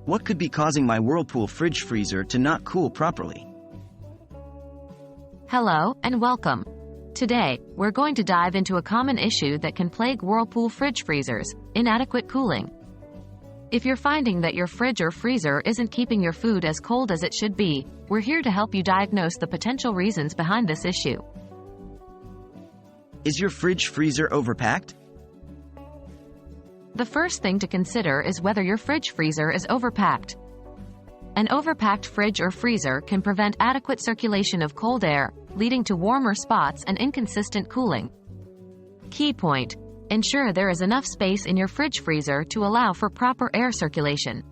What could be causing my Whirlpool fridge freezer to not cool properly? Hello, and welcome. Today, we're going to dive into a common issue that can plague Whirlpool fridge freezers: inadequate cooling. If you're finding that your fridge or freezer isn't keeping your food as cold as it should be, we're here to help you diagnose the potential reasons behind this issue. Is your fridge freezer overpacked? The first thing to consider is whether your fridge freezer is overpacked. An overpacked fridge or freezer can prevent adequate circulation of cold air, leading to warmer spots and inconsistent cooling. Key point: ensure there is enough space in your fridge freezer to allow for proper air circulation.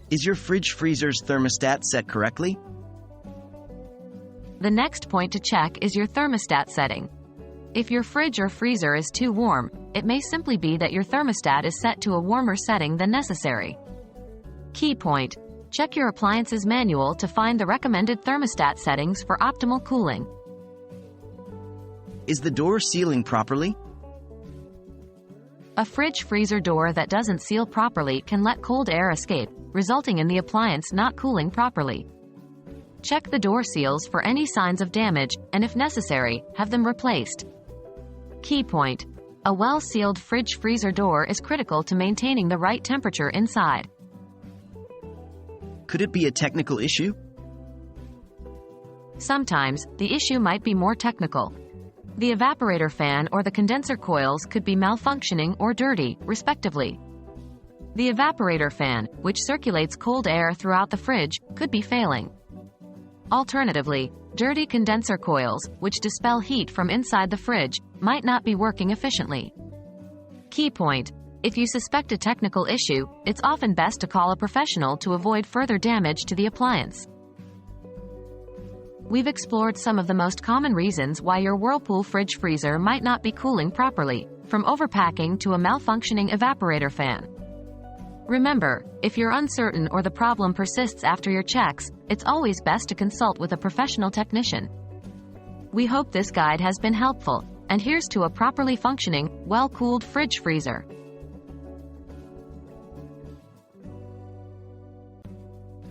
Is your fridge freezer's thermostat set correctly? The next point to check is your thermostat setting. If your fridge or freezer is too warm, it may simply be that your thermostat is set to a warmer setting than necessary. Key point: check your appliance's manual to find the recommended thermostat settings for optimal cooling. Is the door sealing properly? A fridge-freezer door that doesn't seal properly can let cold air escape, resulting in the appliance not cooling properly. Check the door seals for any signs of damage, and if necessary, have them replaced. Key point: a well-sealed fridge-freezer door is critical to maintaining the right temperature inside. Could it be a technical issue? Sometimes, the issue might be more technical. The evaporator fan or the condenser coils could be malfunctioning or dirty, respectively. The evaporator fan, which circulates cold air throughout the fridge, could be failing. Alternatively, dirty condenser coils, which dispel heat from inside the fridge, might not be working efficiently. Key point: if you suspect a technical issue, it's often best to call a professional to avoid further damage to the appliance. We've explored some of the most common reasons why your Whirlpool fridge freezer might not be cooling properly, from overpacking to a malfunctioning evaporator fan. Remember, if you're uncertain or the problem persists after your checks, it's always best to consult with a professional technician. We hope this guide has been helpful, and here's to a properly functioning, well-cooled fridge freezer.